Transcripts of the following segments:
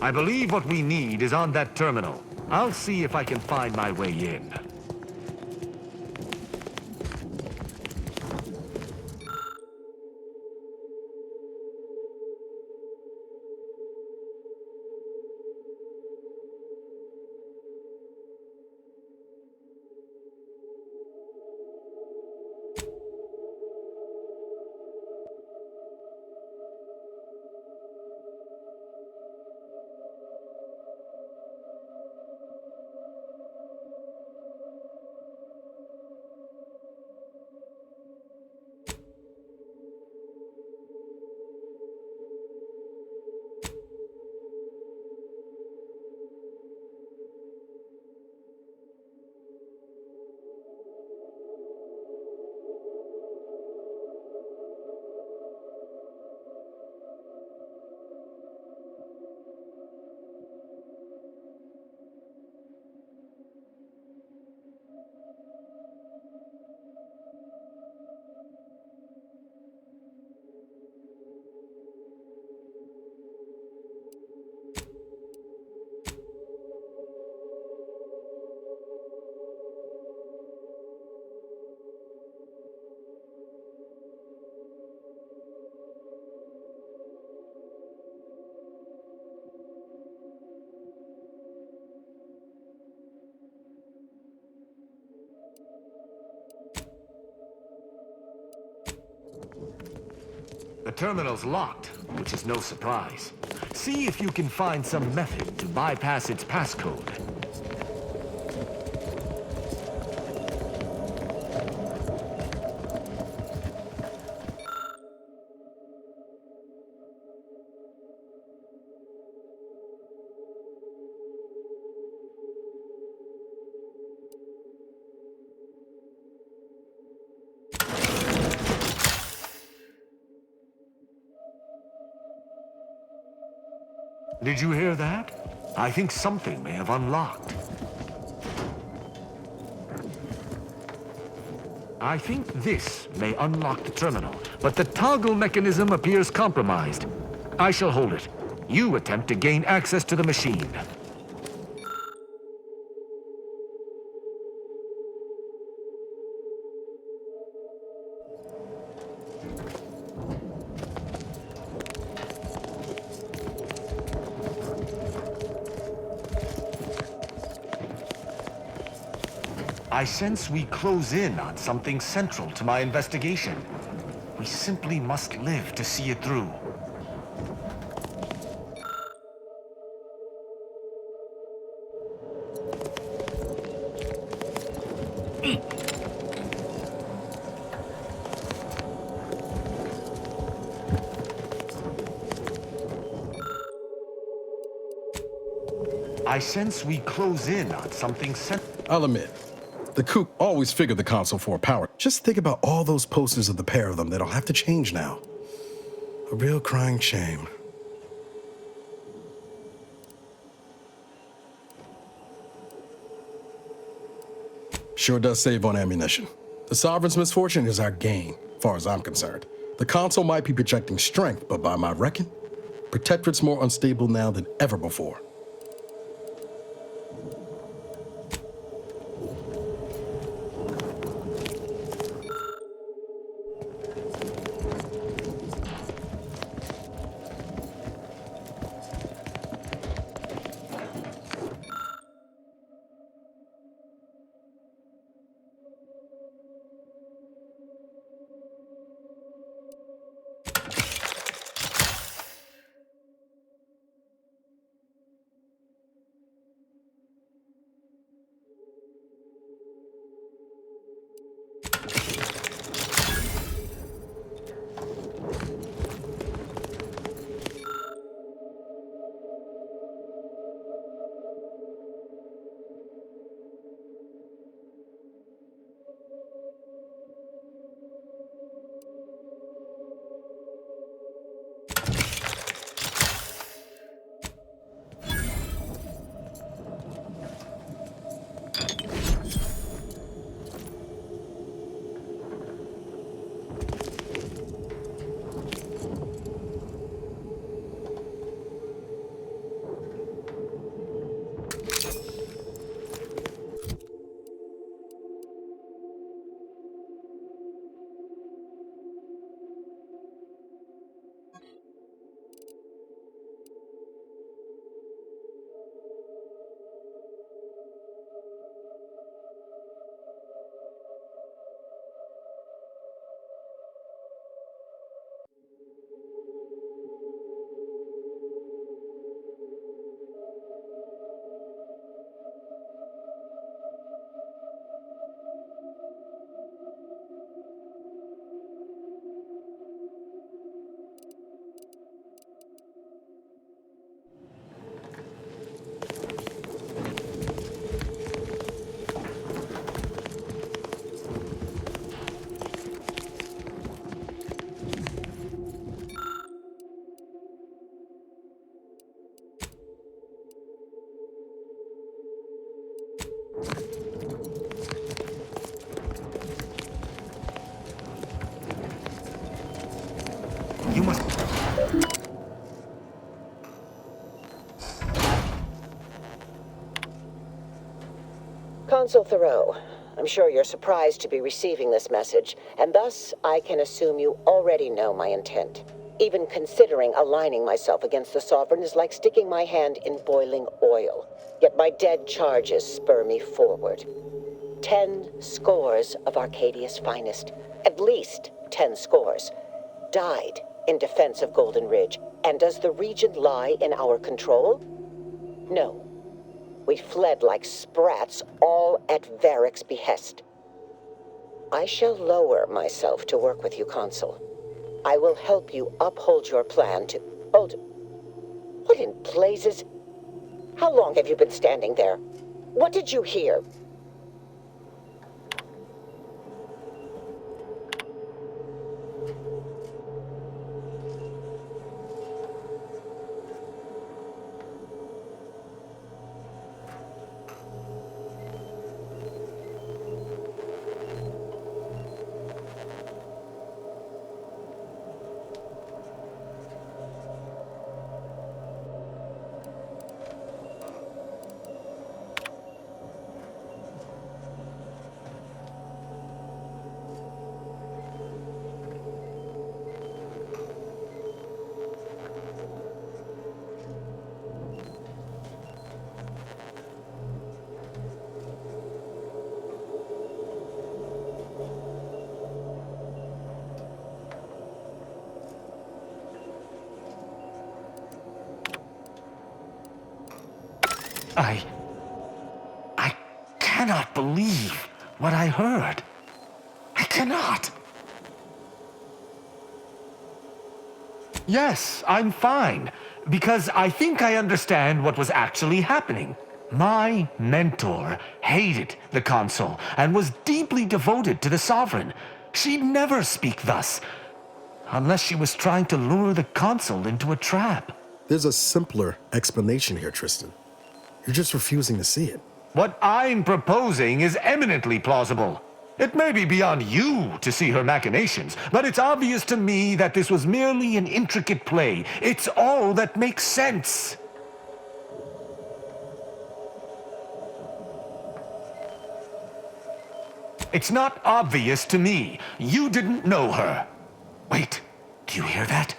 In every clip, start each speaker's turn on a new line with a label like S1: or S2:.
S1: I believe what we need is on that terminal. I'll see if I can find my way in. The terminal's locked, which is no surprise. See if you can find some method to bypass its passcode. Did you hear that? I think something may have unlocked. I think this may unlock the terminal, but the toggle mechanism appears compromised. I shall hold it. You attempt to gain access to the machine. I sense we close in on something central to my investigation. We simply must live to see it through. I sense we close in on something central.
S2: I'll admit, the Coop always figured the console for power. Just think about all those posters of the pair of them that'll have to change now. A real crying shame. Sure does save on ammunition. The Sovereign's misfortune is our gain, as far as I'm concerned. The console might be projecting strength, but by my reckon, Protectorate's more unstable now than ever before.
S1: must...
S3: Consul Thoreau, I'm sure you're surprised to be receiving this message, and thus I can assume you already know my intent. Even considering aligning myself against the Sovereign is like sticking my hand in boiling oil. Yet my dead charges spur me forward. 10 scores of Arcadia's finest, at least 10 scores, died in defense of Golden Ridge. And does the region lie in our control? No. We fled like sprats, all at Varric's behest. I shall lower myself to work with you, Consul. I will help you uphold your plan to... Hold... What in blazes? How long have you been standing there? What did you hear?
S1: I cannot believe what I heard. I cannot. Yes, I'm fine, because I think I understand what was actually happening. My mentor hated the Consul and was deeply devoted to the Sovereign. She'd never speak thus, unless she was trying to lure the Consul into a trap.
S2: There's a simpler explanation here, Tristan. You're just refusing to see it.
S1: What I'm proposing is eminently plausible. It may be beyond you to see her machinations, but it's obvious to me that this was merely an intricate play. It's all that makes sense. It's not obvious to me. You didn't know her. Wait, do you hear that?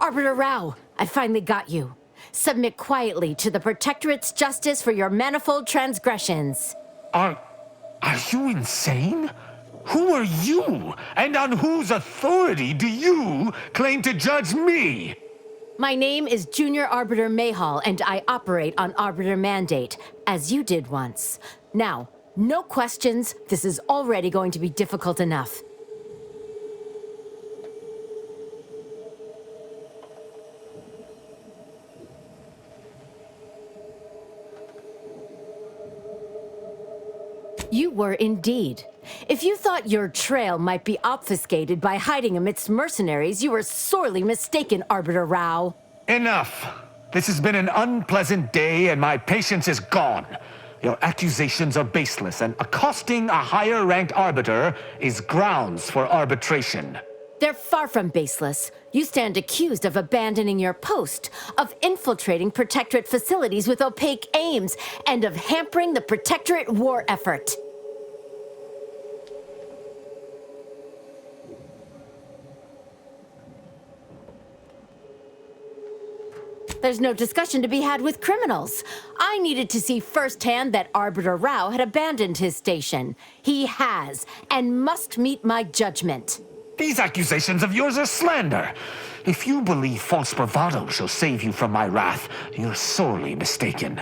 S4: Arbiter Rao, I finally got you. Submit quietly to the Protectorate's justice for your manifold transgressions.
S1: Are you insane? Who are you? And on whose authority do you claim to judge me?
S4: My name is Junior Arbiter Mayhall, and I operate on Arbiter Mandate, as you did once. Now, no questions. This is already going to be difficult enough. You were indeed. If you thought your trail might be obfuscated by hiding amidst mercenaries, you were sorely mistaken, Arbiter Rao.
S1: Enough. This has been an unpleasant day and my patience is gone. Your accusations are baseless, and accosting a higher-ranked arbiter is grounds for arbitration.
S4: They're far from baseless. You stand accused of abandoning your post, of infiltrating Protectorate facilities with opaque aims, and of hampering the Protectorate war effort. There's no discussion to be had with criminals. I needed to see firsthand that Arbiter Rao had abandoned his station. He has, and must meet my judgment.
S1: These accusations of yours are slander. If you believe false bravado shall save you from my wrath, you're sorely mistaken.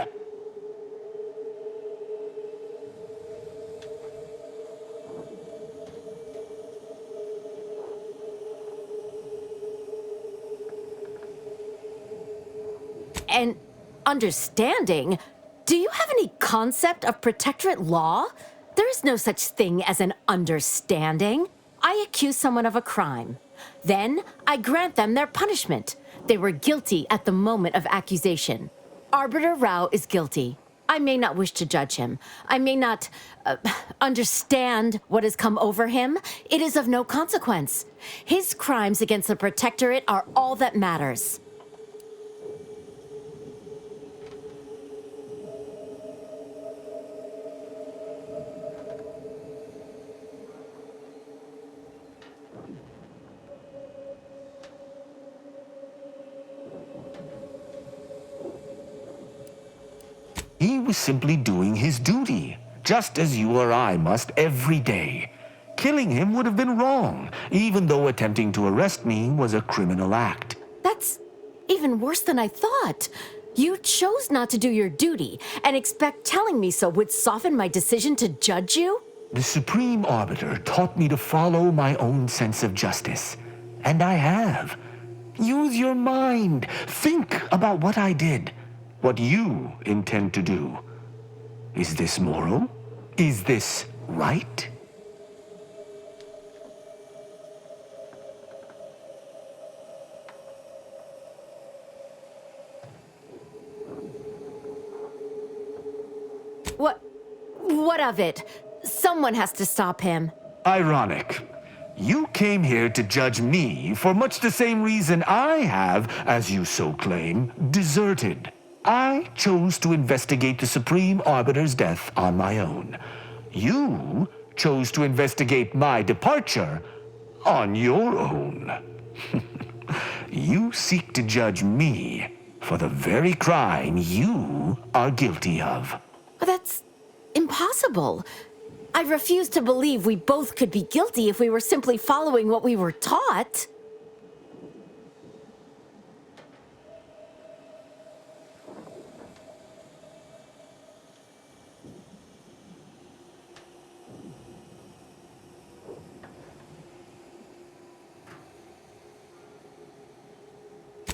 S4: And understanding? Do you have any concept of Protectorate law? There is no such thing as an understanding. I accuse someone of a crime. Then I grant them their punishment. They were guilty at the moment of accusation. Arbiter Rao is guilty. I may not wish to judge him. I may not understand what has come over him. It is of no consequence. His crimes against the Protectorate are all that matters.
S1: He was simply doing his duty, just as you or I must every day. Killing him would have been wrong, even though attempting to arrest me was a criminal act.
S4: That's even worse than I thought. You chose not to do your duty, and expect telling me so would soften my decision to judge you?
S1: The Supreme Arbiter taught me to follow my own sense of justice, and I have. Use your mind. Think about what I did. What you intend to do. Is this moral? Is this right?
S4: What of it? Someone has to stop him.
S1: Ironic. You came here to judge me for much the same reason I have, as you so claim, deserted. I chose to investigate the Supreme Arbiter's death on my own. You chose to investigate my departure on your own. You seek to judge me for the very crime you are guilty of.
S4: That's impossible. I refuse to believe we both could be guilty if we were simply following what we were taught.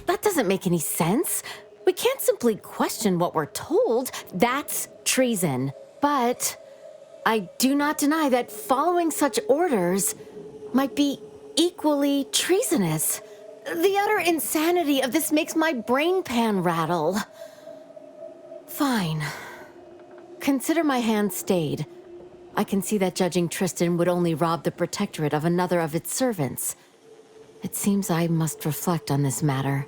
S4: That doesn't make any sense. We can't simply question what we're told. That's treason. But I do not deny that following such orders might be equally treasonous. The utter insanity of this makes my brain pan rattle. Fine. Consider my hand stayed. I can see that judging Tristan would only rob the Protectorate of another of its servants. It seems I must reflect on this matter.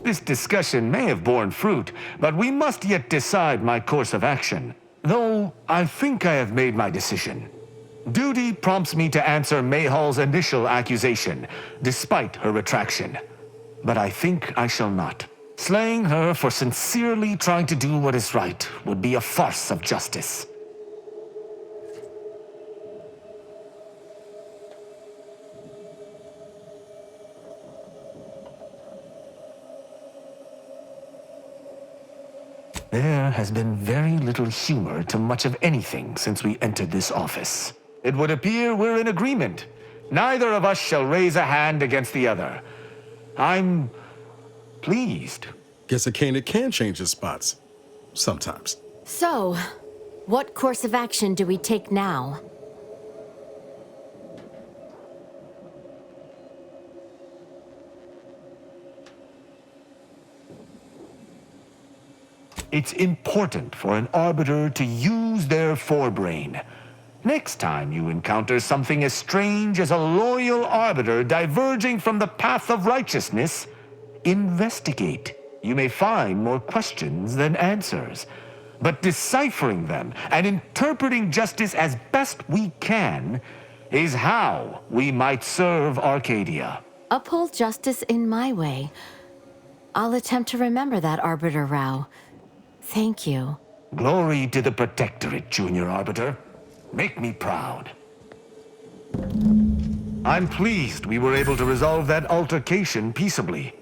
S1: This discussion may have borne fruit, but we must yet decide my course of action. Though, I think I have made my decision. Duty prompts me to answer Mayhall's initial accusation, despite her retraction. But I think I shall not. Slaying her for sincerely trying to do what is right would be a farce of justice. There has been very little humor to much of anything since we entered this office. It would appear we're in agreement. Neither of us shall raise a hand against the other. I'm pleased.
S2: Guess a cane can change its spots. Sometimes.
S4: So, what course of action do we take now?
S1: It's important for an arbiter to use their forebrain. Next time you encounter something as strange as a loyal arbiter diverging from the path of righteousness, investigate. You may find more questions than answers. But deciphering them and interpreting justice as best we can is how we might serve Arcadia.
S4: Uphold justice in my way. I'll attempt to remember that, Arbiter Rao. Thank you.
S1: Glory to the Protectorate, Junior Arbiter. Make me proud. I'm pleased we were able to resolve that altercation peaceably.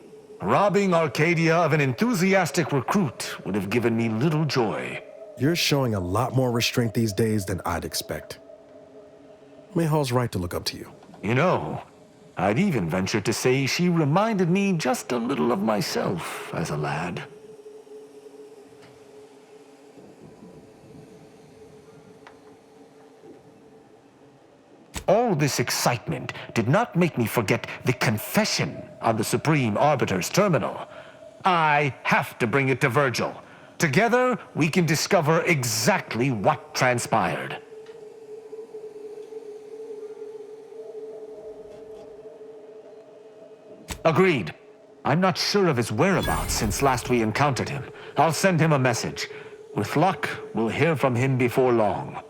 S1: Robbing Arcadia of an enthusiastic recruit would have given me little joy.
S2: You're showing a lot more restraint these days than I'd expect. Mayhall's right to look up to you.
S1: You know, I'd even venture to say she reminded me just a little of myself as a lad. all this excitement did not make me forget the confession on the Supreme Arbiter's terminal. I have to bring it to Virgil. Together, we can discover exactly what transpired. Agreed. I'm not sure of his whereabouts since last we encountered him. I'll send him a message. With luck, we'll hear from him before long.